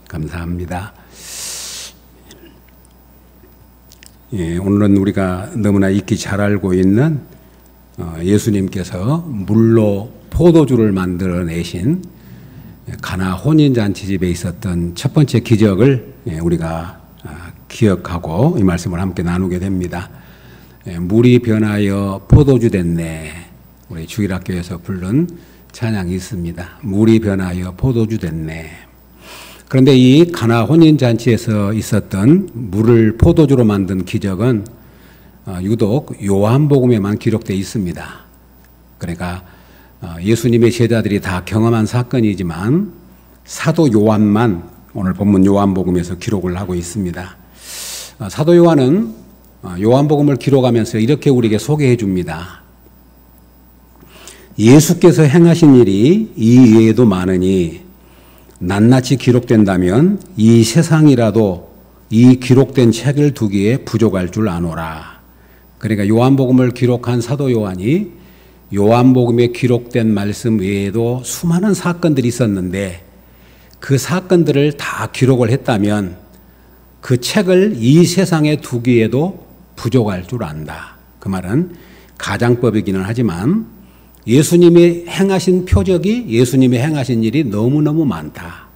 감사합니다. 예, 오늘은 우리가 너무나 익히 잘 알고 있는 예수님께서 물로 포도주를 만들어내신 가나 혼인잔치집에 있었던 첫 번째 기적을 우리가 기억하고 이 말씀을 함께 나누게 됩니다. 물이 변하여 포도주 됐네. 우리 주일학교에서 부른 찬양이 있습니다. 물이 변하여 포도주 됐네. 그런데 이 가나 혼인잔치에서 있었던 물을 포도주로 만든 기적은 유독 요한복음에만 기록되어 있습니다. 그러니까 예수님의 제자들이 다 경험한 사건이지만 사도 요한만 오늘 본문 요한복음에서 기록을 하고 있습니다. 사도 요한은 요한복음을 기록하면서 이렇게 우리에게 소개해 줍니다. 예수께서 행하신 일이 이 외에도 많으니 낱낱이 기록된다면 이 세상이라도 이 기록된 책을 두기에 부족할 줄 아노라. 그러니까 요한복음을 기록한 사도 요한이 요한복음에 기록된 말씀 외에도 수많은 사건들이 있었는데 그 사건들을 다 기록을 했다면 그 책을 이 세상에 두기에도 부족할 줄 안다. 그 말은 가장법이기는 하지만 예수님이 행하신 표적이 예수님이 행하신 일이 너무너무 많다.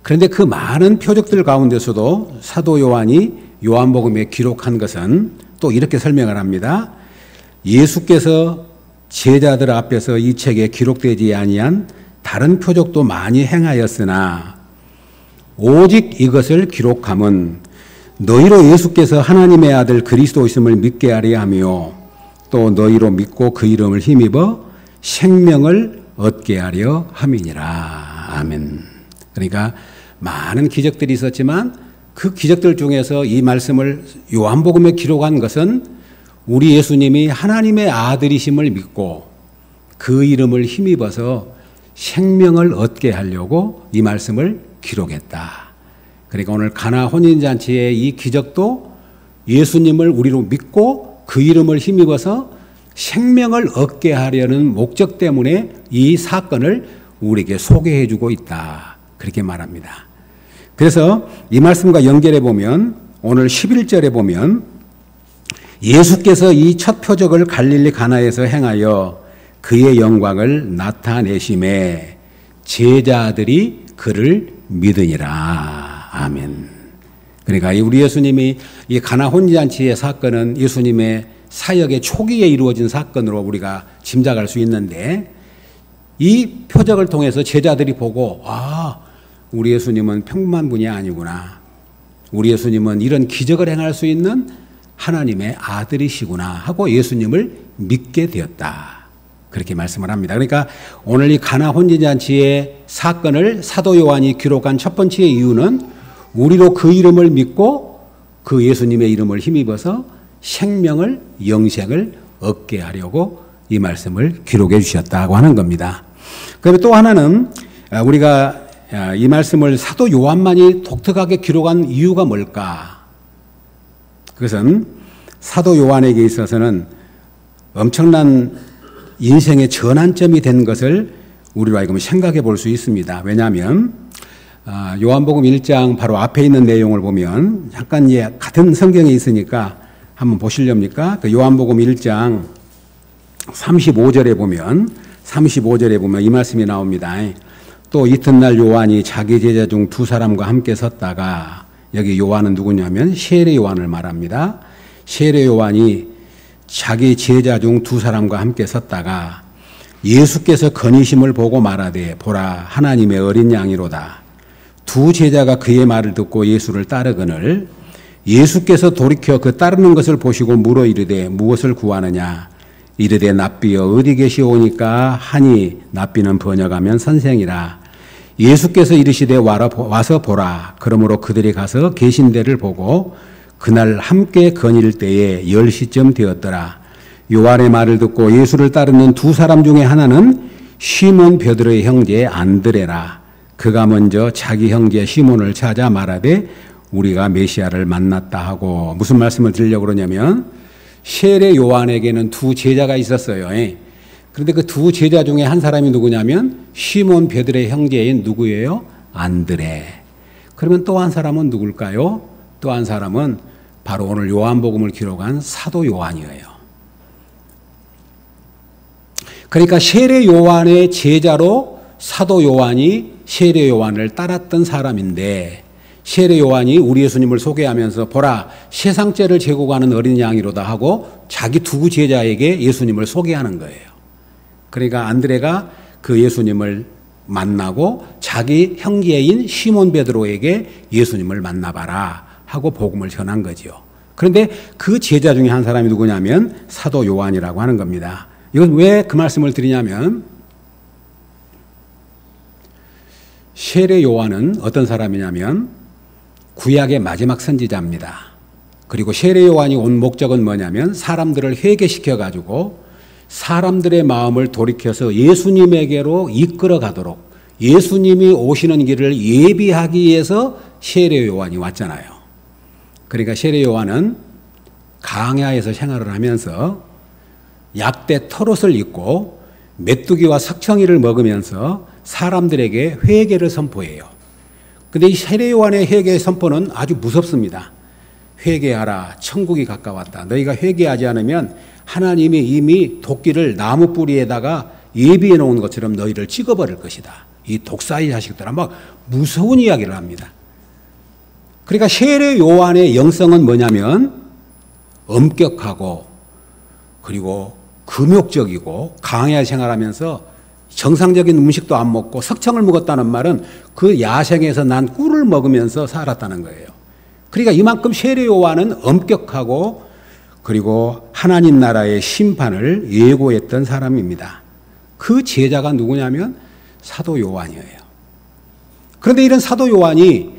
그런데 그 많은 표적들 가운데서도 사도 요한이 요한복음에 기록한 것은 또 이렇게 설명을 합니다. 예수께서 제자들 앞에서 이 책에 기록되지 아니한 다른 표적도 많이 행하였으나 오직 이것을 기록함은 너희로 예수께서 하나님의 아들 그리스도이심을 믿게 하려 하며 또 너희로 믿고 그 이름을 힘입어 생명을 얻게 하려 함이니라. 아멘. 그러니까 많은 기적들이 있었지만 그 기적들 중에서 이 말씀을 요한복음에 기록한 것은 우리 예수님이 하나님의 아들이심을 믿고 그 이름을 힘입어서 생명을 얻게 하려고 이 말씀을 기록했다. 그러니까 오늘 가나 혼인잔치의 이 기적도 예수님을 우리로 믿고 그 이름을 힘입어서 생명을 얻게 하려는 목적 때문에 이 사건을 우리에게 소개해 주고 있다. 그렇게 말합니다. 그래서 이 말씀과 연결해 보면 오늘 11절에 보면 예수께서 이 첫 표적을 갈릴리 가나에서 행하여 그의 영광을 나타내심에 제자들이 그를 믿으니라. 아멘. 그러니까 우리 예수님이 이 가나 혼인잔치의 사건은 예수님의 사역의 초기에 이루어진 사건으로 우리가 짐작할 수 있는데 이 표적을 통해서 제자들이 보고 우리 예수님은 평범한 분이 아니구나. 우리 예수님은 이런 기적을 행할 수 있는 하나님의 아들이시구나 하고 예수님을 믿게 되었다. 그렇게 말씀을 합니다. 그러니까 오늘 이 가나 혼인잔치의 사건을 사도 요한이 기록한 첫 번째 이유는 우리로 그 이름을 믿고 그 예수님의 이름을 힘입어서 생명을 영생을 얻게 하려고 이 말씀을 기록해 주셨다고 하는 겁니다. 그리고 또 하나는 우리가 이 말씀을 사도 요한만이 독특하게 기록한 이유가 뭘까? 그것은 사도 요한에게 있어서는 엄청난 인생의 전환점이 된 것을 우리로 하여금 생각해 볼 수 있습니다. 왜냐하면 요한복음 1장 바로 앞에 있는 내용을 보면 잠깐 같은 성경에 있으니까 한번 보시렵니까? 그 요한복음 1장 35절에 보면 이 말씀이 나옵니다. 또 이튿날 요한이 자기 제자 중 두 사람과 함께 섰다가 여기 요한은 누구냐면 세례 요한을 말합니다. 세례 요한이 자기 제자 중 두 사람과 함께 섰다가 예수께서 거니심을 보고 말하되 보라 하나님의 어린 양이로다. 두 제자가 그의 말을 듣고 예수를 따르거늘 예수께서 돌이켜 그 따르는 것을 보시고 물어 이르되 무엇을 구하느냐 이르되 납비여 어디 계시오니까 하니 납비는 번역하면 선생이라. 예수께서 이르시되 와서 보라. 그러므로 그들이 가서 계신 데를 보고 그날 함께 거닐 때에 10시쯤 되었더라. 요한의 말을 듣고 예수를 따르는 두 사람 중에 하나는 시몬 베드로의 형제 안드레라. 그가 먼저 자기 형제 시몬을 찾아 말하되 우리가 메시아를 만났다 하고 무슨 말씀을 드리려고 그러냐면 세례 요한에게는 두 제자가 있었어요. 그런데 그 두 제자 중에 한 사람이 누구냐면 시몬 베드로의 형제인 누구예요? 안드레. 그러면 또 한 사람은 누굴까요? 또 한 사람은 바로 오늘 요한복음을 기록한 사도 요한이에요. 그러니까 세례 요한의 제자로 사도 요한이 세례 요한을 따랐던 사람인데, 세례 요한이 우리 예수님을 소개하면서 보라 세상 죄를 지고 가는 어린 양이로다 하고 자기 두 제자에게 예수님을 소개하는 거예요. 그러니까 안드레가 그 예수님을 만나고 자기 형제인 시몬 베드로에게 예수님을 만나봐라 하고 복음을 전한 거죠. 그런데 그 제자 중에 한 사람이 누구냐면 사도 요한이라고 하는 겁니다. 이건 왜 그 말씀을 드리냐면, 세례 요한은 어떤 사람이냐면 구약의 마지막 선지자입니다. 그리고 세례 요한이 온 목적은 뭐냐면 사람들을 회개시켜 가지고 사람들의 마음을 돌이켜서 예수님에게로 이끌어 가도록, 예수님이 오시는 길을 예비하기 위해서 세례 요한이 왔잖아요. 그러니까 세례 요한은 강야에서 생활을 하면서 약대 털옷을 입고 메뚜기와 석청이를 먹으면서 사람들에게 회개를 선포해요. 근데 이 세례 요한의 회개 선포는 아주 무섭습니다. 회개하라, 천국이 가까웠다. 너희가 회개하지 않으면 하나님이 이미 도끼를 나무 뿌리에다가 예비해 놓은 것처럼 너희를 찍어버릴 것이다. 이 독사의 자식들아, 막 무서운 이야기를 합니다. 그러니까 세례 요한의 영성은 뭐냐면 엄격하고 그리고 금욕적이고 강야 생활하면서 정상적인 음식도 안 먹고 석청을 먹었다는 말은 그 야생에서 난 꿀을 먹으면서 살았다는 거예요. 그러니까 이만큼 세례 요한은 엄격하고 그리고 하나님 나라의 심판을 예고했던 사람입니다. 그 제자가 누구냐면 사도 요한이에요. 그런데 이런 사도 요한이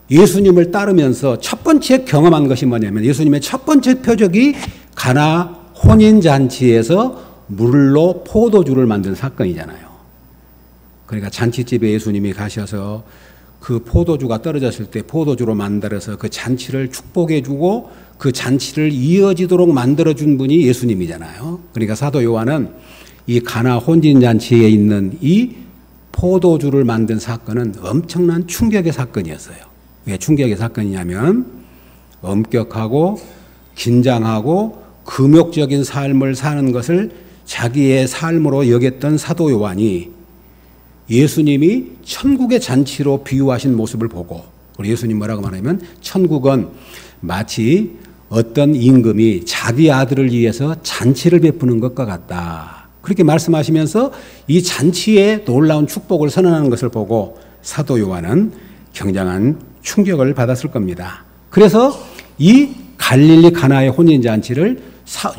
예수님을 따르면서 첫 번째 경험한 것이 뭐냐면, 예수님의 첫 번째 표적이 가나 혼인잔치에서 물로 포도주를 만든 사건이잖아요. 그러니까 잔치집에 예수님이 가셔서 그 포도주가 떨어졌을 때 포도주로 만들어서 그 잔치를 축복해 주고 그 잔치를 이어지도록 만들어준 분이 예수님이잖아요. 그러니까 사도 요한은 이 가나 혼인잔치에 있는 이 포도주를 만든 사건은 엄청난 충격의 사건이었어요. 왜 충격의 사건이냐면 엄격하고 긴장하고 금욕적인 삶을 사는 것을 자기의 삶으로 여겼던 사도 요한이 예수님이 천국의 잔치로 비유하신 모습을 보고, 우리 예수님 뭐라고 말하냐면 천국은 마치 어떤 임금이 자기 아들을 위해서 잔치를 베푸는 것과 같다. 그렇게 말씀하시면서 이 잔치의 놀라운 축복을 선언하는 것을 보고 사도 요한은 굉장한 충격을 받았을 겁니다. 그래서 이 갈릴리 가나의 혼인잔치를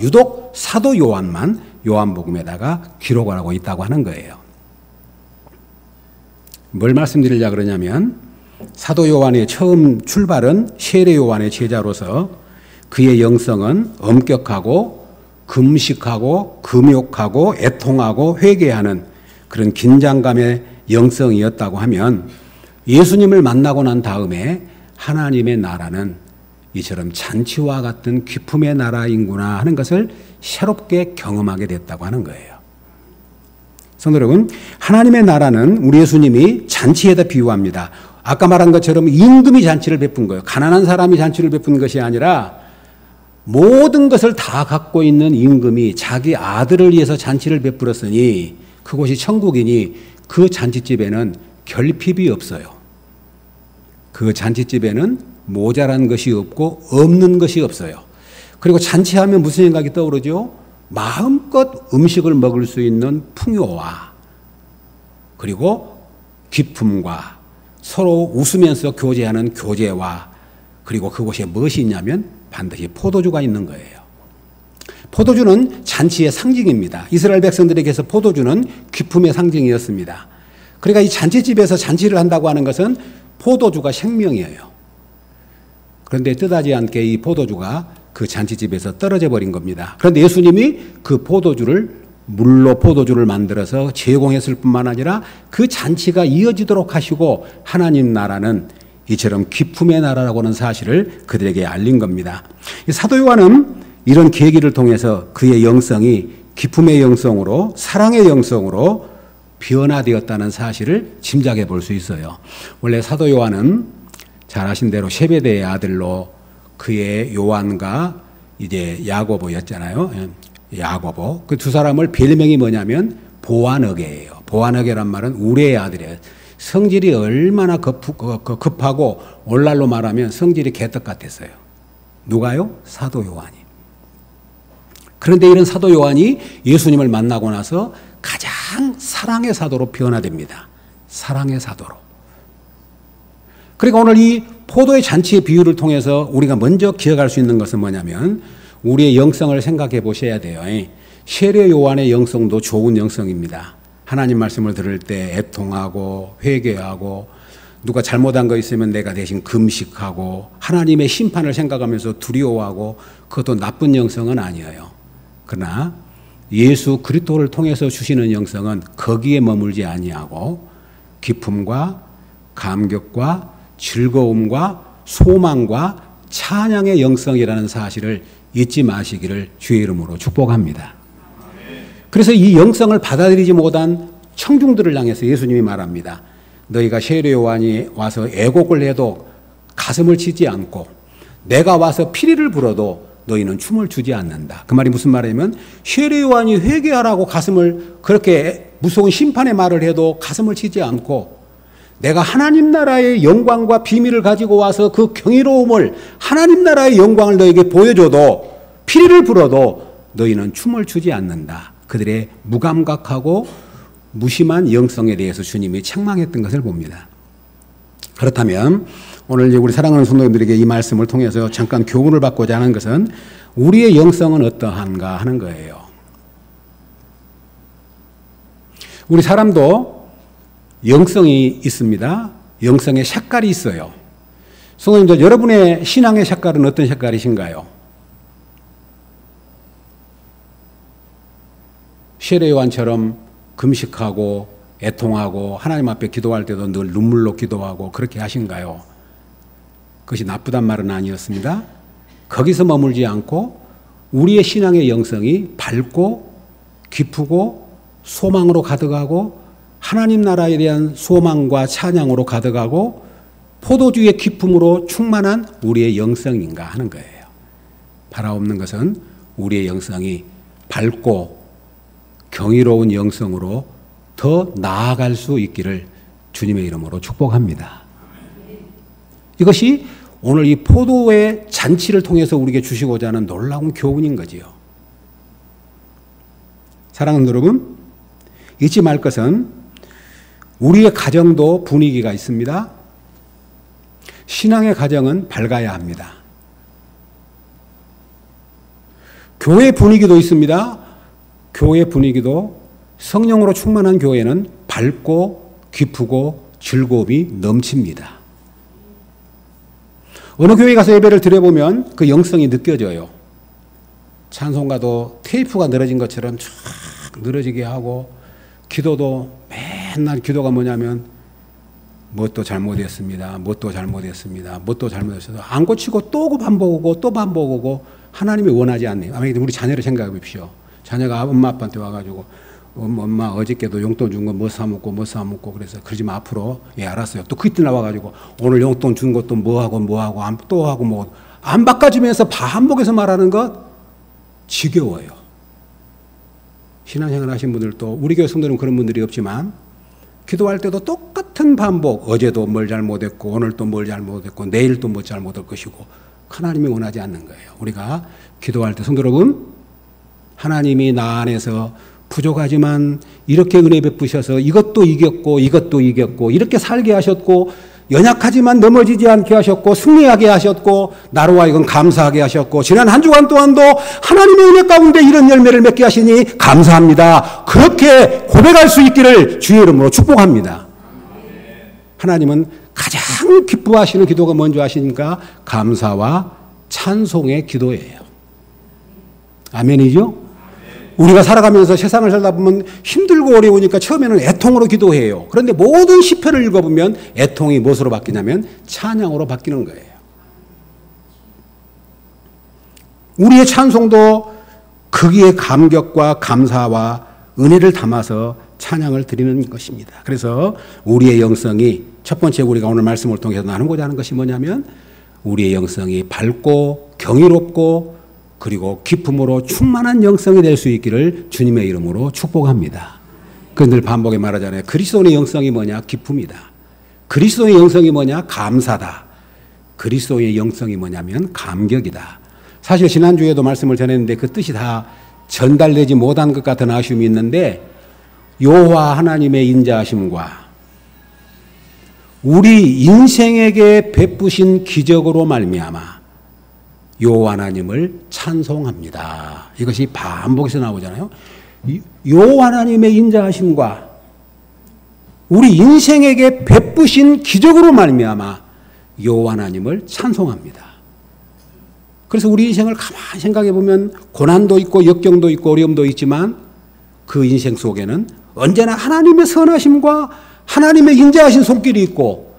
유독 사도 요한만 요한복음에다가 기록을 하고 있다고 하는 거예요. 뭘 말씀드리려고 그러냐면, 사도 요한의 처음 출발은 세례 요한의 제자로서 그의 영성은 엄격하고 금식하고 금욕하고 애통하고 회개하는 그런 긴장감의 영성이었다고 하면, 예수님을 만나고 난 다음에 하나님의 나라는 이처럼 잔치와 같은 기쁨의 나라인구나 하는 것을 새롭게 경험하게 됐다고 하는 거예요. 성도 여러분, 하나님의 나라는 우리 예수님이 잔치에다 비유합니다. 아까 말한 것처럼 임금이 잔치를 베푼 거예요. 가난한 사람이 잔치를 베푼 것이 아니라 모든 것을 다 갖고 있는 임금이 자기 아들을 위해서 잔치를 베풀었으니 그곳이 천국이니 그 잔치집에는 결핍이 없어요. 그 잔치집에는 모자란 것이 없고 없는 것이 없어요. 그리고 잔치하면 무슨 생각이 떠오르죠? 마음껏 음식을 먹을 수 있는 풍요와 그리고 기쁨과 서로 웃으면서 교제하는 교제와, 그리고 그곳에 무엇이 있냐면 반드시 포도주가 있는 거예요. 포도주는 잔치의 상징입니다. 이스라엘 백성들에게서 포도주는 기쁨의 상징이었습니다. 그러니까 이 잔치집에서 잔치를 한다고 하는 것은 포도주가 생명이에요. 그런데 뜻하지 않게 이 포도주가 그 잔치집에서 떨어져 버린 겁니다. 그런데 예수님이 그 포도주를 물로 포도주를 만들어서 제공했을 뿐만 아니라 그 잔치가 이어지도록 하시고 하나님 나라는 이처럼 기쁨의 나라라고 하는 사실을 그들에게 알린 겁니다. 사도 요한은 이런 계기를 통해서 그의 영성이 기쁨의 영성으로 사랑의 영성으로 변화되었다는 사실을 짐작해 볼 수 있어요. 원래 사도 요한은 잘 아신 대로 세베대의 아들로 그의 요한과 이제 야고보였잖아요. 야고보. 그 두 사람을 별명이 뭐냐면 보아너게예요. 보아너게란 말은 우레의 아들이에요. 성질이 얼마나 급하고 오늘날로 말하면 성질이 개떡 같았어요. 누가요? 사도 요한이. 그런데 이런 사도 요한이 예수님을 만나고 나서 가장 사랑의 사도로 변화됩니다. 사랑의 사도로. 그러니까 오늘 이 포도의 잔치의 비유를 통해서 우리가 먼저 기억할 수 있는 것은 뭐냐면 우리의 영성을 생각해 보셔야 돼요. 세례 요한의 영성도 좋은 영성입니다. 하나님 말씀을 들을 때 애통하고 회개하고 누가 잘못한 거 있으면 내가 대신 금식하고 하나님의 심판을 생각하면서 두려워하고 그것도 나쁜 영성은 아니에요. 그러나 예수 그리스도를 통해서 주시는 영성은 거기에 머물지 아니하고 기쁨과 감격과 즐거움과 소망과 찬양의 영성이라는 사실을 잊지 마시기를 주의 이름으로 축복합니다. 그래서 이 영성을 받아들이지 못한 청중들을 향해서 예수님이 말합니다. 너희가 세례 요한이 와서 애곡을 해도 가슴을 치지 않고 내가 와서 피리를 불어도 너희는 춤을 추지 않는다. 그 말이 무슨 말이냐면 세례 요한이 회개하라고 가슴을 그렇게 무서운 심판의 말을 해도 가슴을 치지 않고 내가 하나님 나라의 영광과 비밀을 가지고 와서 그 경이로움을 하나님 나라의 영광을 너에게 보여줘도 피리를 불어도 너희는 춤을 추지 않는다. 그들의 무감각하고 무심한 영성에 대해서 주님이 책망했던 것을 봅니다. 그렇다면 오늘 이제 우리 사랑하는 성도님들에게 이 말씀을 통해서 잠깐 교훈을 받고자 하는 것은 우리의 영성은 어떠한가 하는 거예요. 우리 사람도 영성이 있습니다. 영성의 색깔이 있어요. 성도님들, 여러분의 신앙의 색깔은 어떤 색깔이신가요? 세례 요한처럼 금식하고 애통하고 하나님 앞에 기도할 때도 늘 눈물로 기도하고 그렇게 하신가요? 그것이 나쁘단 말은 아니었습니다. 거기서 머물지 않고 우리의 신앙의 영성이 밝고 기쁘고 소망으로 가득하고 하나님 나라에 대한 소망과 찬양으로 가득하고 포도주의 기쁨으로 충만한 우리의 영성인가 하는 거예요. 바라옵는 것은 우리의 영성이 밝고 경이로운 영성으로 더 나아갈 수 있기를 주님의 이름으로 축복합니다. 이것이 오늘 이 포도의 잔치를 통해서 우리에게 주시고자 하는 놀라운 교훈인 거지요. 사랑하는 여러분, 잊지 말 것은 우리의 가정도 분위기가 있습니다. 신앙의 가정은 밝아야 합니다. 교회 분위기도 있습니다. 교회 분위기도 성령으로 충만한 교회는 밝고 기쁘고 즐거움이 넘칩니다. 어느 교회 가서 예배를 드려보면 그 영성이 느껴져요. 찬송가도 테이프가 늘어진 것처럼 쫙 늘어지게 하고 기도도 맨날 기도가 뭐냐면 뭣도 잘못했습니다. 뭣도 잘못했습니다. 뭣도 잘못했어도 안 고치고 또 반복하고 또 반복하고 하나님이 원하지 않네요. 우리 자녀를 생각해 보십시오. 자녀가 엄마 아빠한테 와가지고 엄마 어저께도 용돈 준 거 뭐 사먹고 뭐 사먹고 그래서 그러지 마 앞으로. 예 알았어요. 또 그때 나와가지고 오늘 용돈 준 것도 뭐하고 또 하고 뭐 안 바꿔주면서 반복해서 말하는 것 지겨워요. 신앙생활 하신 분들도 우리 교회 성도는 그런 분들이 없지만 기도할 때도 똑같은 반복. 어제도 뭘 잘못했고 오늘 또 뭘 잘못했고 내일 또 뭐 잘못할 것이고 하나님이 원하지 않는 거예요. 우리가 기도할 때 성도 여러분, 하나님이 나 안에서 부족하지만 이렇게 은혜 베푸셔서 이것도 이겼고 이것도 이겼고 이렇게 살게 하셨고 연약하지만 넘어지지 않게 하셨고 승리하게 하셨고 나로 하여금 감사하게 하셨고 지난 한 주간 동안도 하나님의 은혜 가운데 이런 열매를 맺게 하시니 감사합니다. 그렇게 고백할 수 있기를 주의 이름으로 축복합니다. 하나님은 가장 기뻐하시는 기도가 뭔지 아십니까? 감사와 찬송의 기도예요. 아멘이죠? 우리가 살아가면서 세상을 살다 보면 힘들고 어려우니까 처음에는 애통으로 기도해요. 그런데 모든 시편을 읽어보면 애통이 무엇으로 바뀌냐면 찬양으로 바뀌는 거예요. 우리의 찬송도 거기에 감격과 감사와 은혜를 담아서 찬양을 드리는 것입니다. 그래서 우리의 영성이 첫 번째 우리가 오늘 말씀을 통해서 나누고자 하는 것이 뭐냐면 우리의 영성이 밝고 경이롭고 그리고 기쁨으로 충만한 영성이 될 수 있기를 주님의 이름으로 축복합니다. 늘 반복에 말하잖아요. 그리스도의 영성이 뭐냐? 기쁨이다. 그리스도의 영성이 뭐냐? 감사다. 그리스도의 영성이 뭐냐면 감격이다. 사실 지난주에도 말씀을 전했는데 그 뜻이 다 전달되지 못한 것 같은 아쉬움이 있는데 여호와 하나님의 인자하심과 우리 인생에게 베푸신 기적으로 말미암아 여호와 하나님을 찬송합니다. 이것이 반복해서 나오잖아요. 여호와 하나님의 인자하심과 우리 인생에게 베푸신 기적으로 말미암아 여호와 하나님을 찬송합니다. 그래서 우리 인생을 가만히 생각해 보면 고난도 있고 역경도 있고 어려움도 있지만 그 인생 속에는 언제나 하나님의 선하심과 하나님의 인자하신 손길이 있고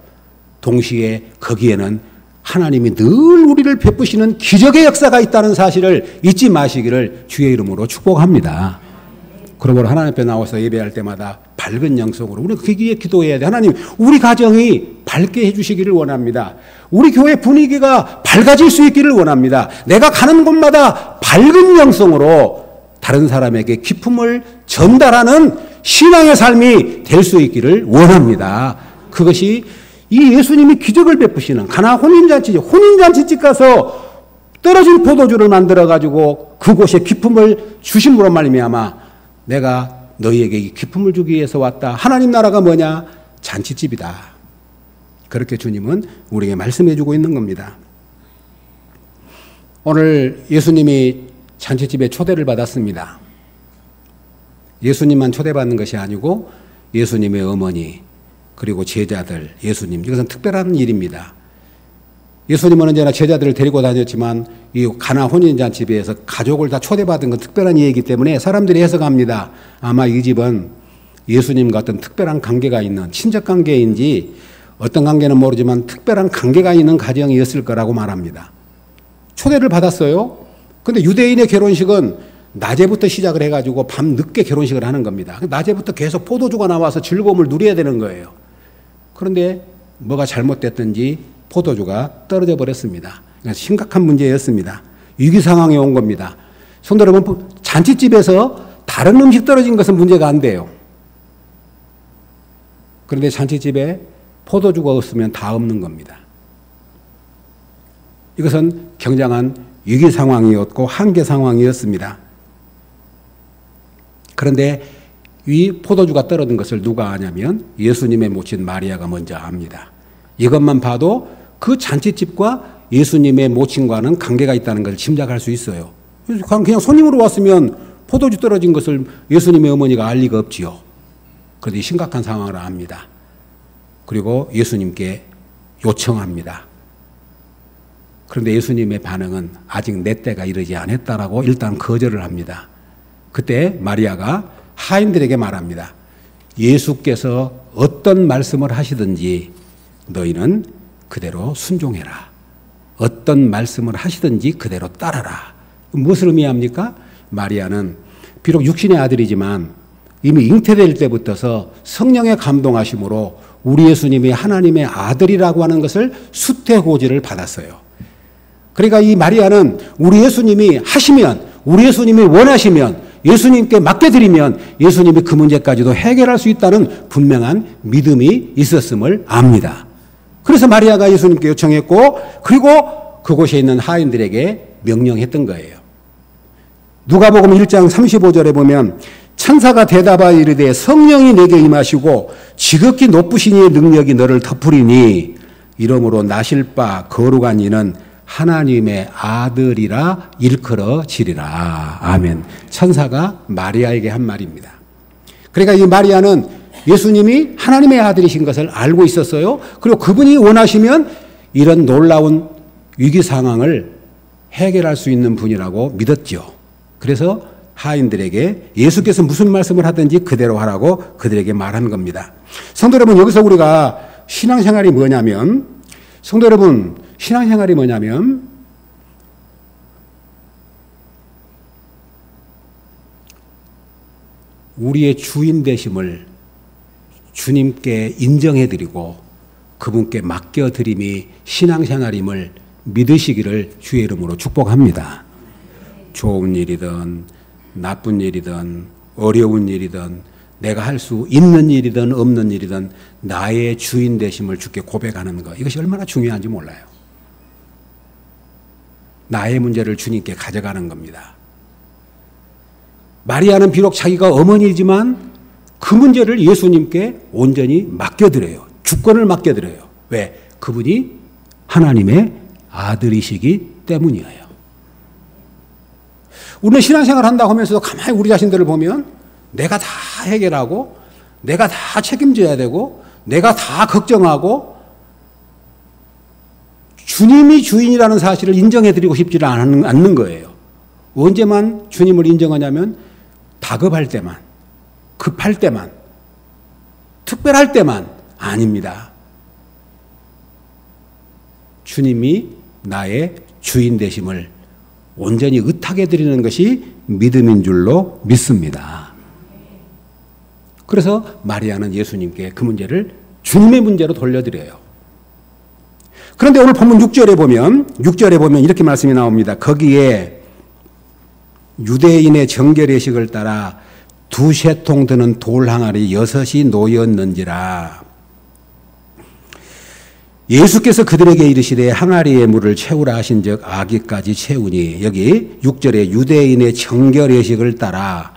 동시에 거기에는 하나님이 늘 우리를 베푸시는 기적의 역사가 있다는 사실을 잊지 마시기를 주의 이름으로 축복합니다. 그러므로 하나님 앞에 나와서 예배할 때마다 밝은 영성으로 우리는 거기에 기도해야 돼. 하나님, 우리 가정이 밝게 해주시기를 원합니다. 우리 교회 분위기가 밝아질 수 있기를 원합니다. 내가 가는 곳마다 밝은 영성으로 다른 사람에게 기쁨을 전달하는 신앙의 삶이 될 수 있기를 원합니다. 그것이 이 예수님이 기적을 베푸시는 가나 혼인잔치집 가서 떨어진 포도주를 만들어가지고 그곳에 기쁨을 주심으로 말미암아 내가 너희에게 이 기쁨을 주기 위해서 왔다. 하나님 나라가 뭐냐? 잔치집이다. 그렇게 주님은 우리에게 말씀해 주고 있는 겁니다. 오늘 예수님이 잔치집에 초대를 받았습니다. 예수님만 초대받는 것이 아니고 예수님의 어머니 그리고 제자들, 예수님, 이것은 특별한 일입니다. 예수님은 언제나 제자들을 데리고 다녔지만 이 가나 혼인잔치집에서 가족을 다 초대받은 건 특별한 이유이기 때문에 사람들이 해석합니다. 아마 이 집은 예수님과 어떤 특별한 관계가 있는 친척 관계인지 어떤 관계는 모르지만 특별한 관계가 있는 가정이었을 거라고 말합니다. 초대를 받았어요. 그런데 유대인의 결혼식은 낮에부터 시작을 해가지고 밤 늦게 결혼식을 하는 겁니다. 낮에부터 계속 포도주가 나와서 즐거움을 누려야 되는 거예요. 그런데 뭐가 잘못됐든지 포도주가 떨어져 버렸습니다. 심각한 문제였습니다. 위기 상황에 온 겁니다. 성도 여러분, 잔치집에서 다른 음식 떨어진 것은 문제가 안 돼요. 그런데 잔치집에 포도주가 없으면 다 없는 겁니다. 이것은 굉장한 위기 상황이었고 한계 상황이었습니다. 그런데 이 포도주가 떨어진 것을 누가 아냐면 예수님의 모친 마리아가 먼저 압니다. 이것만 봐도 그 잔치집과 예수님의 모친과는 관계가 있다는 것을 짐작할 수 있어요. 그냥 손님으로 왔으면 포도주 떨어진 것을 예수님의 어머니가 알 리가 없지요. 그런데 심각한 상황을 압니다. 그리고 예수님께 요청합니다. 그런데 예수님의 반응은 아직 내 때가 이르지 않았다라고 일단 거절을 합니다. 그때 마리아가 하인들에게 말합니다. 예수께서 어떤 말씀을 하시든지 너희는 그대로 순종해라. 어떤 말씀을 하시든지 그대로 따라라. 무엇을 의미합니까? 마리아는 비록 육신의 아들이지만 이미 잉태될 때부터서 성령의 감동하심으로 우리 예수님이 하나님의 아들이라고 하는 것을 수태고지를 받았어요. 그러니까 이 마리아는 우리 예수님이 하시면, 우리 예수님이 원하시면, 예수님께 맡겨드리면 예수님이 그 문제까지도 해결할 수 있다는 분명한 믿음이 있었음을 압니다. 그래서 마리아가 예수님께 요청했고, 그리고 그곳에 있는 하인들에게 명령했던 거예요. 누가복음 1장 35절에 보면 천사가 대답하여 이르되 성령이 내게 임하시고 지극히 높으신 이의 능력이 너를 덮으리니 이러므로 나실 바 거룩한 이는 하나님의 아들이라 일컬어지리라. 아멘. 천사가 마리아에게 한 말입니다. 그러니까 이 마리아는 예수님이 하나님의 아들이신 것을 알고 있었어요. 그리고 그분이 원하시면 이런 놀라운 위기 상황을 해결할 수 있는 분이라고 믿었죠. 그래서 하인들에게 예수께서 무슨 말씀을 하든지 그대로 하라고 그들에게 말한 겁니다. 성도 여러분, 여기서 우리가 신앙생활이 뭐냐면, 성도 여러분, 신앙생활이 뭐냐면 우리의 주인 되심을 주님께 인정해드리고 그분께 맡겨드림이 신앙생활임을 믿으시기를 주의 이름으로 축복합니다. 좋은 일이든 나쁜 일이든 어려운 일이든 내가 할 수 있는 일이든 없는 일이든 나의 주인 되심을 주께 고백하는 것, 이것이 얼마나 중요한지 몰라요. 나의 문제를 주님께 가져가는 겁니다. 마리아는 비록 자기가 어머니이지만 그 문제를 예수님께 온전히 맡겨드려요. 주권을 맡겨드려요. 왜? 그분이 하나님의 아들이시기 때문이에요. 우리는 신앙생활 한다고 하면서도 가만히 우리 자신들을 보면 내가 다 해결하고 내가 다 책임져야 되고 내가 다 걱정하고 주님이 주인이라는 사실을 인정해드리고 싶지 않는 거예요. 언제만 주님을 인정하냐면 다급할 때만, 급할 때만, 특별할 때만. 아닙니다. 주님이 나의 주인 되심을 온전히 의탁해 드리는 것이 믿음인 줄로 믿습니다. 그래서 마리아는 예수님께 그 문제를 주님의 문제로 돌려드려요. 그런데 오늘 본문 6절에 보면 이렇게 말씀이 나옵니다. 거기에 유대인의 정결의식을 따라 두세 통 드는 돌 항아리 6이 놓였는지라. 예수께서 그들에게 이르시되 항아리에 물을 채우라 하신즉 아기까지 채우니, 여기 6절에 유대인의 정결의식을 따라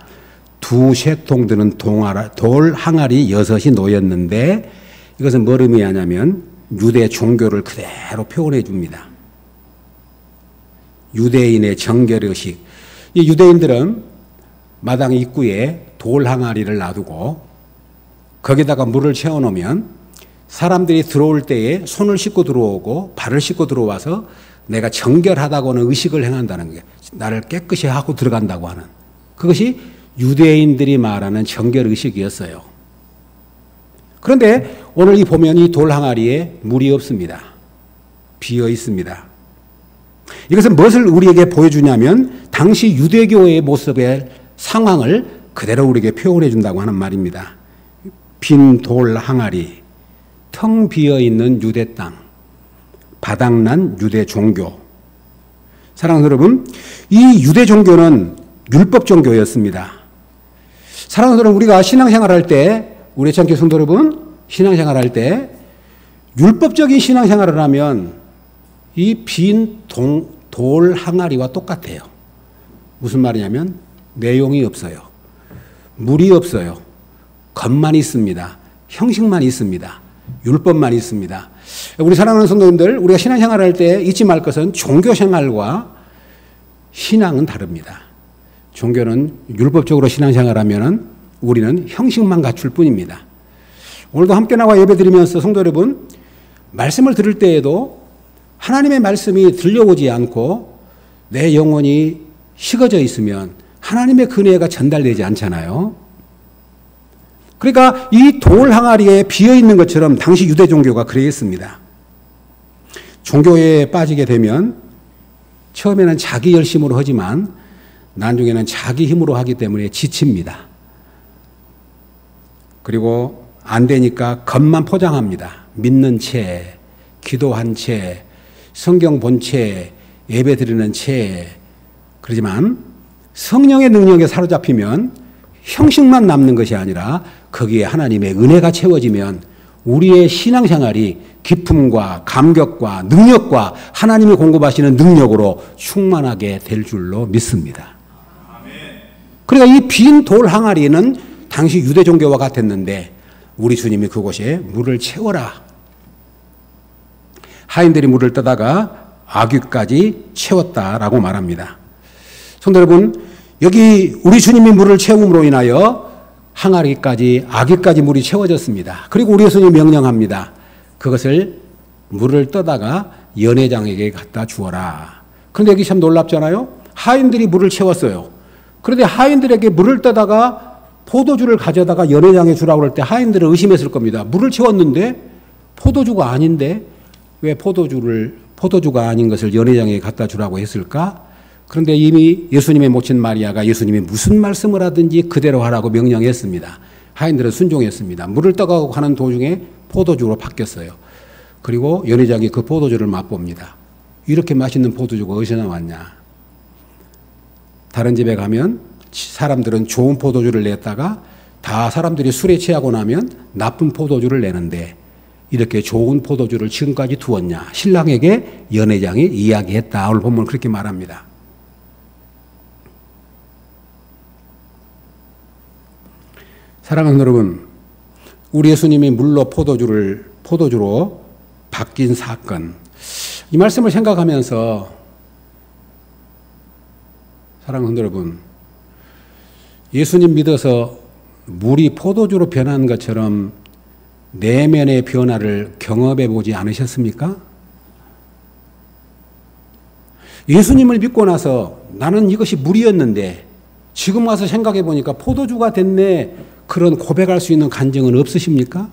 두세 통 드는 돌 항아리 6이 놓였는데, 이것은 뭘 의미하냐면 유대 종교를 그대로 표현해 줍니다. 유대인의 정결의식. 이 유대인들은 마당 입구에 돌 항아리를 놔두고 거기다가 물을 채워놓으면 사람들이 들어올 때에 손을 씻고 들어오고 발을 씻고 들어와서 내가 정결하다고는 의식을 행한다는 거예요. 나를 깨끗이 하고 들어간다고 하는. 그것이 유대인들이 말하는 정결의식이었어요. 그런데 오늘 이 보면 이 돌 항아리에 물이 없습니다. 비어 있습니다. 이것은 무엇을 우리에게 보여주냐면 당시 유대교의 모습의 상황을 그대로 우리에게 표현해 준다고 하는 말입니다. 빈 돌 항아리, 텅 비어있는 유대 땅, 바닥난 유대 종교. 사랑하는 여러분, 이 유대 종교는 율법 종교였습니다. 사랑하는 여러분, 우리가 신앙생활할 때, 우리 청교 성도 여러분, 신앙생활할 때 율법적인 신앙생활을 하면 이 빈 돌 항아리와 똑같아요. 무슨 말이냐면 내용이 없어요. 물이 없어요. 겉만 있습니다. 형식만 있습니다. 율법만 있습니다. 우리 사랑하는 성도님들, 우리가 신앙생활을 할 때 잊지 말 것은 종교생활과 신앙은 다릅니다. 종교는 율법적으로 신앙생활하면 우리는 형식만 갖출 뿐입니다. 오늘도 함께 나와 예배드리면서 성도 여러분, 말씀을 들을 때에도 하나님의 말씀이 들려오지 않고 내 영혼이 식어져 있으면 하나님의 은혜가 전달되지 않잖아요. 그러니까 이 돌 항아리에 비어 있는 것처럼 당시 유대 종교가 그랬습니다. 종교에 빠지게 되면 처음에는 자기 열심으로 하지만 나중에는 자기 힘으로 하기 때문에 지칩니다. 그리고 안 되니까 겉만 포장합니다. 믿는 채, 기도한 채, 성경 본 채, 예배 드리는 채. 그러지만 성령의 능력에 사로잡히면 형식만 남는 것이 아니라 거기에 하나님의 은혜가 채워지면 우리의 신앙생활이 기쁨과 감격과 능력과 하나님이 공급하시는 능력으로 충만하게 될 줄로 믿습니다. 그러니까 이 빈 돌 항아리는 당시 유대 종교와 같았는데 우리 주님이 그곳에 물을 채워라. 하인들이 물을 떠다가 아귀까지 채웠다라고 말합니다. 성도 여러분, 여기 우리 주님이 물을 채움으로 인하여 항아리까지, 아귀까지 물이 채워졌습니다. 그리고 우리 예수님이 명령합니다. 그것을 물을 떠다가 연회장에게 갖다 주어라. 그런데 여기 참 놀랍잖아요. 하인들이 물을 채웠어요. 그런데 하인들에게 물을 떠다가 포도주를 가져다가 연회장에 주라고 그럴 때 하인들은 의심했을 겁니다. 물을 채웠는데 포도주가 아닌데 왜 포도주가 아닌 것을 연회장에 갖다 주라고 했을까? 그런데 이미 예수님의 모친 마리아가 예수님이 무슨 말씀을 하든지 그대로 하라고 명령했습니다. 하인들은 순종했습니다. 물을 떠가고 가는 도중에 포도주로 바뀌었어요. 그리고 연회장이 그 포도주를 맛봅니다. 이렇게 맛있는 포도주가 어디서 나왔냐? 다른 집에 가면 사람들은 좋은 포도주를 냈다가 다 사람들이 술에 취하고 나면 나쁜 포도주를 내는데 이렇게 좋은 포도주를 지금까지 두었냐? 신랑에게 연회장이 이야기했다. 오늘 본문 그렇게 말합니다. 사랑하는 여러분, 우리 예수님이 물로 포도주로 바뀐 사건, 이 말씀을 생각하면서 사랑하는 여러분, 예수님 믿어서 물이 포도주로 변한 것처럼 내면의 변화를 경험해 보지 않으셨습니까? 예수님을 믿고 나서 나는 이것이 물이었는데 지금 와서 생각해 보니까 포도주가 됐네, 그런 고백할 수 있는 간증은 없으십니까?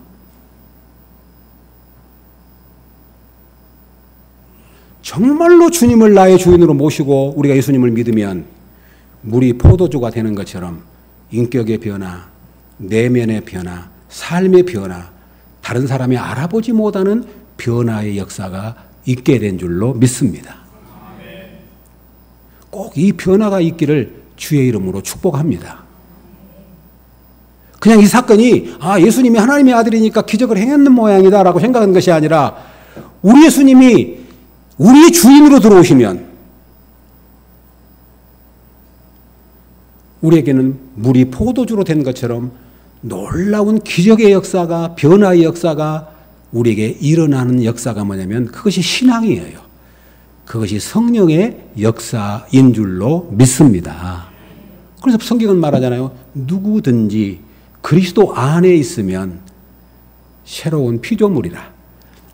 정말로 주님을 나의 주인으로 모시고 우리가 예수님을 믿으면 물이 포도주가 되는 것처럼 인격의 변화, 내면의 변화, 삶의 변화, 다른 사람이 알아보지 못하는 변화의 역사가 있게 된 줄로 믿습니다. 꼭 이 변화가 있기를 주의 이름으로 축복합니다. 그냥 이 사건이 예수님이 하나님의 아들이니까 기적을 행했는 모양이다라고 생각하는 것이 아니라 우리 예수님이 우리의 주인으로 들어오시면 우리에게는 물이 포도주로 된 것처럼 놀라운 기적의 역사가, 변화의 역사가 우리에게 일어나는 역사가 뭐냐면 그것이 신앙이에요. 그것이 성령의 역사인 줄로 믿습니다. 그래서 성경은 말하잖아요. 누구든지 그리스도 안에 있으면 새로운 피조물이라.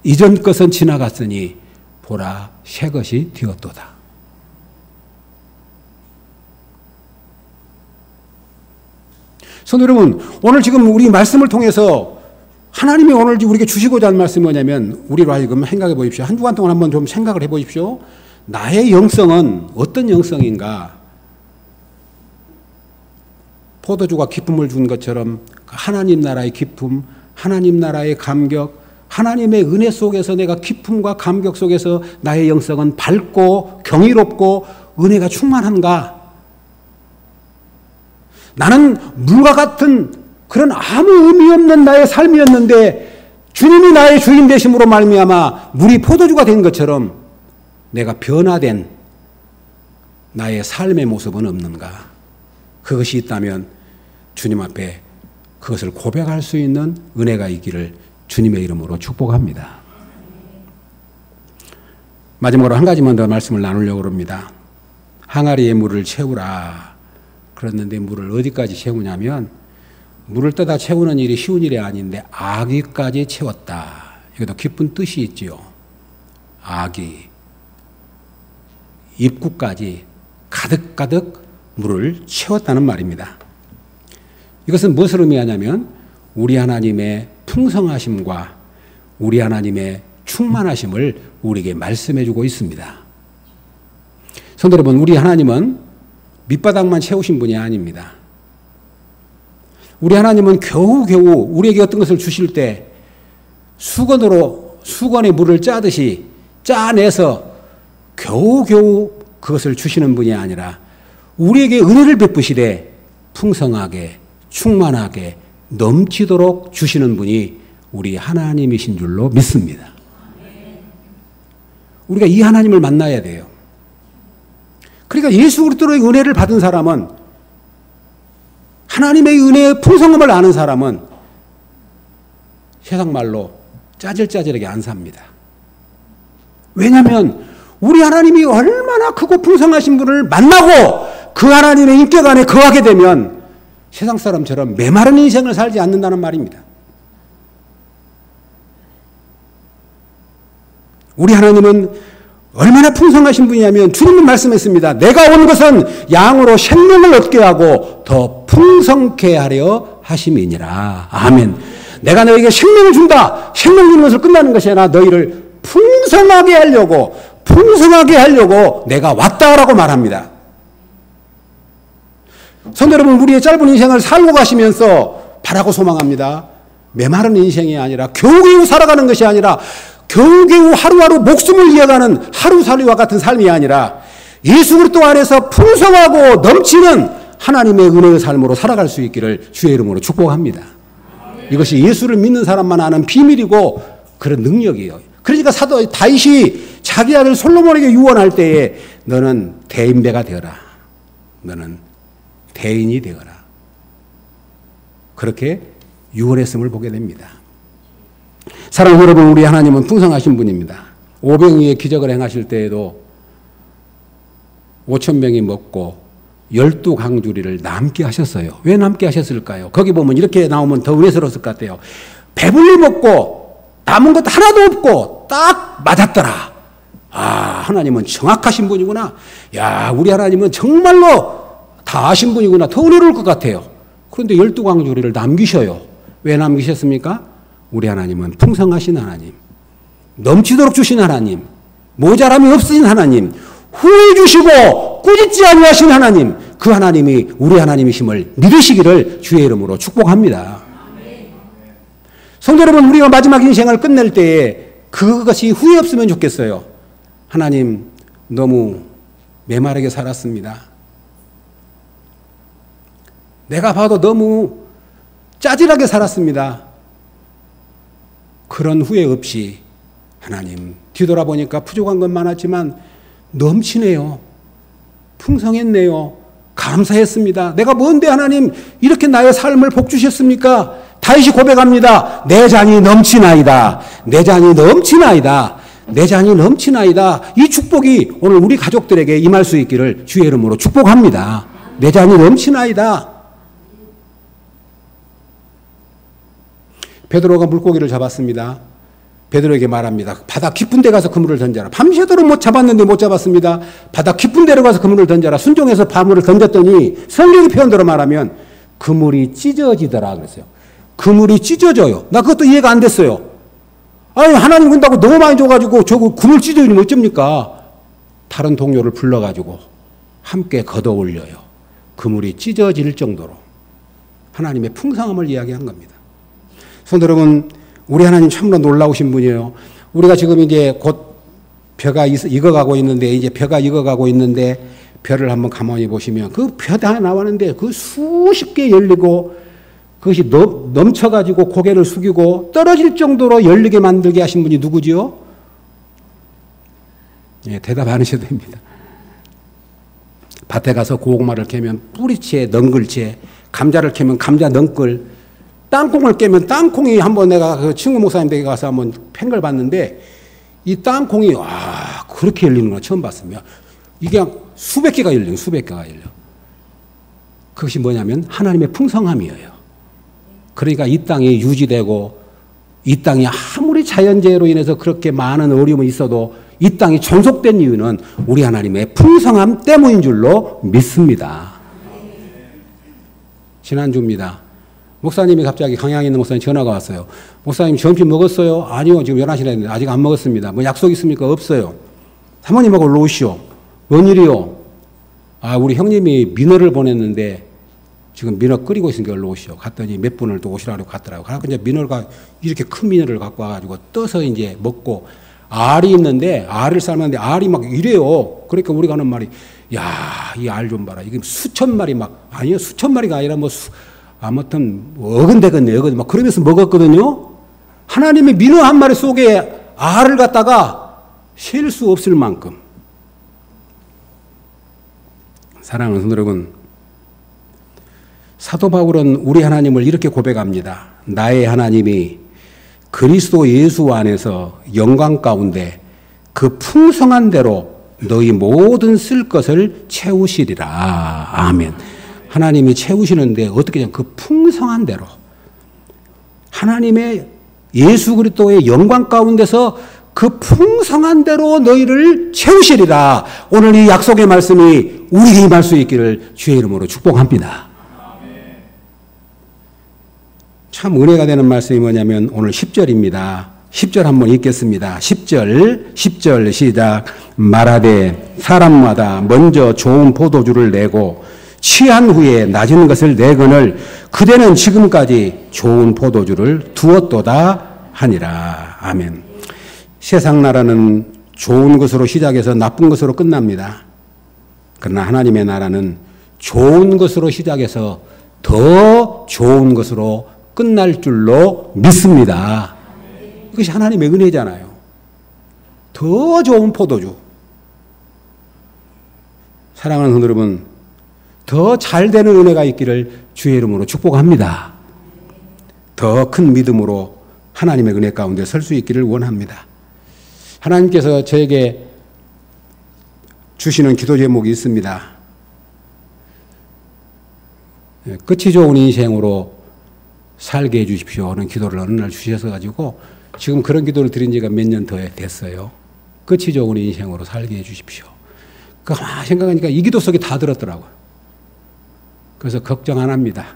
이전 것은 지나갔으니 보라 새 것이 되었도다. 성도 여러분, 오늘 지금 우리 말씀을 통해서 하나님이 오늘 우리에게 주시고자 하는 말씀이 뭐냐면 우리로 하여금 생각해 보십시오. 한 주간 동안 한번 좀 생각을 해 보십시오. 나의 영성은 어떤 영성인가? 포도주가 기쁨을 준 것처럼 하나님 나라의 기쁨, 하나님 나라의 감격, 하나님의 은혜 속에서 내가 기쁨과 감격 속에서 나의 영성은 밝고 경이롭고 은혜가 충만한가? 나는 물과 같은 그런 아무 의미 없는 나의 삶이었는데 주님이 나의 주인 되심으로 말미암아 물이 포도주가 된 것처럼 내가 변화된 나의 삶의 모습은 없는가? 그것이 있다면 주님 앞에 그것을 고백할 수 있는 은혜가 있기를 주님의 이름으로 축복합니다. 마지막으로 한 가지만 더 말씀을 나누려고 합니다. 항아리에 물을 채우라. 그랬는데 물을 어디까지 채우냐면 물을 떠다 채우는 일이 쉬운 일이 아닌데 아기까지 채웠다. 이것도 깊은 뜻이 있지요. 아기. 입구까지 가득가득 물을 채웠다는 말입니다. 이것은 무엇을 의미하냐면 우리 하나님의 풍성하심과 우리 하나님의 충만하심을 우리에게 말씀해 주고 있습니다. 성도 여러분, 우리 하나님은 밑바닥만 채우신 분이 아닙니다. 우리 하나님은 겨우겨우 우리에게 어떤 것을 주실 때 수건의 물을 짜듯이 짜내서 겨우겨우 그것을 주시는 분이 아니라 우리에게 은혜를 베푸시되 풍성하게 충만하게 넘치도록 주시는 분이 우리 하나님이신 줄로 믿습니다. 우리가 이 하나님을 만나야 돼요. 그러니까 예수 그리스도의 은혜를 받은 사람은, 하나님의 은혜의 풍성함을 아는 사람은 세상 말로 짜질짜질하게 안 삽니다. 왜냐하면 우리 하나님이 얼마나 크고 풍성하신 분을 만나고 그 하나님의 인격 안에 거하게 되면 세상 사람처럼 메마른 인생을 살지 않는다는 말입니다. 우리 하나님은 얼마나 풍성하신 분이냐면 주님은 말씀했습니다. 내가 온 것은 양으로 생명을 얻게 하고 더 풍성케 하려 하심이니라. 아멘. 내가 너에게 생명을 준다. 생명 주는 것을 끝나는 것이 아니라 너희를 풍성하게 하려고 내가 왔다라고 말합니다. 성도 여러분, 우리의 짧은 인생을 살고 가시면서 바라고 소망합니다. 메마른 인생이 아니라 겨우겨우 살아가는 것이 아니라 겨우겨우 하루하루 목숨을 이어가는 하루살이와 같은 삶이 아니라 예수 그리스도 안에서 풍성하고 넘치는 하나님의 은혜의 삶으로 살아갈 수 있기를 주의 이름으로 축복합니다. 이것이 예수를 믿는 사람만 아는 비밀이고 그런 능력이에요. 그러니까 사도 다윗이 자기 아들 솔로몬에게 유언할 때에 너는 대인배가 되어라. 너는 대인이 되어라. 그렇게 유언했음을 보게 됩니다. 사랑하는 여러분, 우리 하나님은 풍성하신 분입니다. 오병이의 기적을 행하실 때에도 5,000명이 먹고 12강주리를 남게 하셨어요. 왜 남게 하셨을까요? 거기 보면 이렇게 나오면 더 은혜스러웠을 것 같아요. 배불리 먹고 남은 것 하나도 없고 딱 맞았더라. 아, 하나님은 정확하신 분이구나. 야, 우리 하나님은 정말로 다 아신 분이구나. 더 은혜로울 것 같아요. 그런데 12강주리를 남기셔요. 왜 남기셨습니까? 우리 하나님은 풍성하신 하나님, 넘치도록 주신 하나님, 모자람이 없으신 하나님, 후회 주시고 꾸짖지 아니하신 하나님, 그 하나님이 우리 하나님이심을 믿으시기를 주의 이름으로 축복합니다. 성도 여러분, 우리가 마지막 인생을 끝낼 때에 그것이 후회 없으면 좋겠어요. 하나님, 너무 메마르게 살았습니다. 내가 봐도 너무 짜질하게 살았습니다. 그런 후회 없이 하나님, 뒤돌아보니까 부족한 건 많았지만 넘치네요. 풍성했네요. 감사했습니다. 내가 뭔데 하나님 이렇게 나의 삶을 복 주셨습니까? 다윗이 고백합니다. 내 잔이 넘치나이다. 내 잔이 넘치나이다. 내 잔이 넘치나이다. 이 축복이 오늘 우리 가족들에게 임할 수 있기를 주의 이름으로 축복합니다. 내 잔이 넘치나이다. 베드로가 물고기를 잡았습니다. 베드로에게 말합니다. 바다 깊은 데 가서 그물을 던져라. 밤새도록 못 잡았는데 못 잡았습니다. 바다 깊은 데로 가서 그물을 던져라. 순종해서 바물을 던졌더니 성경의 표현대로 말하면 그물이 찢어지더라 그랬어요. 그물이 찢어져요. 나 그것도 이해가 안 됐어요. 아니, 하나님 군다고 너무 많이 줘가지고 저거 그물 찢어지면 어쩝니까? 다른 동료를 불러가지고 함께 걷어 올려요. 그물이 찢어질 정도로 하나님의 풍성함을 이야기한 겁니다. 성도 여러분, 우리 하나님 참으로 놀라우신 분이에요. 우리가 지금 이제 곧 벼가 익어가고 있는데, 이제 벼가 익어가고 있는데, 벼를 한번 가만히 보시면 그 벼 다 나왔는데 그 수십 개 열리고 그것이 넘쳐가지고 고개를 숙이고 떨어질 정도로 열리게 만들게 하신 분이 누구지요? 예, 대답 안 하셔도 됩니다. 밭에 가서 고구마를 캐면 뿌리채, 넝글채, 감자를 캐면 감자 넝글, 땅콩을 깨면 땅콩이 한번 내가 그 친구 목사님 댁에 가서 한번 팽걸 봤는데 이 땅콩이 와 그렇게 열리는 거 처음 봤습니다. 이게 수백 개가 열려요. 수백 개가 열려. 그것이 뭐냐면 하나님의 풍성함이에요. 그러니까 이 땅이 유지되고 이 땅이 아무리 자연재해로 인해서 그렇게 많은 어려움이 있어도 이 땅이 존속된 이유는 우리 하나님의 풍성함 때문인 줄로 믿습니다. 지난주입니다. 목사님이 갑자기 강양에 있는 목사님 전화가 왔어요. 목사님 점심 먹었어요? 아니요. 지금 11시나 했는데 아직 안 먹었습니다. 뭐 약속 있습니까? 없어요. 사모님하고 올라오시오. 뭔 일이요? 아, 우리 형님이 민어를 보냈는데 지금 민어 끓이고 있으니까 올라오시오. 갔더니 몇 분을 또 오시라고 갔더라고요. 그래서 이제 민어가 이렇게 큰 민어를 갖고 와가지고 떠서 이제 먹고 알이 있는데 알을 삶았는데 알이 막 이래요. 그러니까 우리가 하는 말이 야, 이 알 좀 봐라. 이게 수천 마리 막 아니요. 수천 마리가 아니라 뭐 아무튼 어근대근네 어근 막 그러면서 먹었거든요. 하나님의 민어 한 마리 속에 알을 갖다가 셀 수 없을 만큼. 사랑하는 성도 여러분, 사도 바울은 우리 하나님을 이렇게 고백합니다. 나의 하나님이 그리스도 예수 안에서 영광 가운데 그 풍성한 대로 너희 모든 쓸 것을 채우시리라. 아멘. 하나님이 채우시는데 어떻게 하냐면 그 풍성한 대로 하나님의 예수 그리스도의 영광 가운데서 그 풍성한 대로 너희를 채우시리라. 오늘 이 약속의 말씀이 우리에게 임할 수 있기를 주의 이름으로 축복합니다. 참 은혜가 되는 말씀이 뭐냐면 오늘 10절입니다. 10절 한번 읽겠습니다. 10절 시작. 말하되 사람마다 먼저 좋은 포도주를 내고 취한 후에 낮은 것을 내거늘 그대는 지금까지 좋은 포도주를 두었도다 하니라. 아멘. 세상 나라는 좋은 것으로 시작해서 나쁜 것으로 끝납니다. 그러나 하나님의 나라는 좋은 것으로 시작해서 더 좋은 것으로 끝날 줄로 믿습니다. 이것이 하나님의 은혜잖아요. 더 좋은 포도주. 사랑하는 성도 여러분, 더 잘 되는 은혜가 있기를 주의 이름으로 축복합니다. 더 큰 믿음으로 하나님의 은혜 가운데 설 수 있기를 원합니다. 하나님께서 저에게 주시는 기도 제목이 있습니다. 끝이 좋은 인생으로 살게 해 주십시오 하는 기도를 어느 날 주셔서 가지고 지금 그런 기도를 드린 지가 몇 년 더 됐어요. 끝이 좋은 인생으로 살게 해 주십시오. 가만히 생각하니까 이 기도 속에 다 들었더라고요. 그래서 걱정 안 합니다.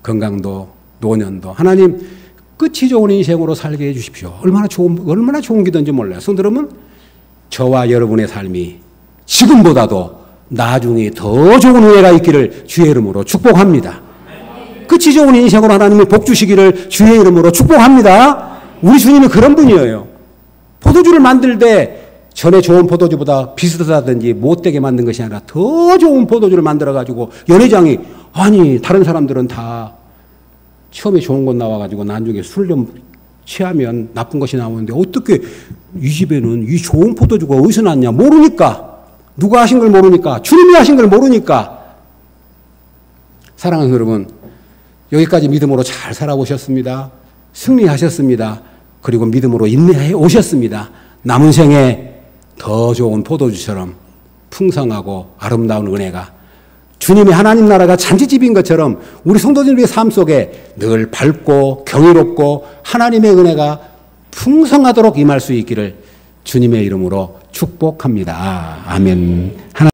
건강도 노년도 하나님 끝이 좋은 인생으로 살게 해 주십시오. 얼마나 좋은 기도인지 몰라요. 성도님은 저와 여러분의 삶이 지금보다도 나중에 더 좋은 은혜가 있기를 주의 이름으로 축복합니다. 끝이 좋은 인생으로 하나님이 복 주시기를 주의 이름으로 축복합니다. 우리 주님은 그런 분이에요. 포도주를 만들 때 전에 좋은 포도주보다 비슷하다든지 못되게 만든 것이 아니라 더 좋은 포도주를 만들어가지고 연회장이 아니 다른 사람들은 다 처음에 좋은 것 나와가지고 나중에 술 좀 취하면 나쁜 것이 나오는데 어떻게 이 집에는 이 좋은 포도주가 어디서 났냐 모르니까 누가 하신 걸 모르니까 주님이 하신 걸 모르니까. 사랑하는 여러분, 여기까지 믿음으로 잘 살아오셨습니다. 승리하셨습니다. 그리고 믿음으로 인내해 오셨습니다. 남은 생에 더 좋은 포도주처럼 풍성하고 아름다운 은혜가 주님의 하나님 나라가 잔치집인 것처럼 우리 성도들의 삶 속에 늘 밝고 경이롭고 하나님의 은혜가 풍성하도록 임할 수 있기를 주님의 이름으로 축복합니다. 아멘.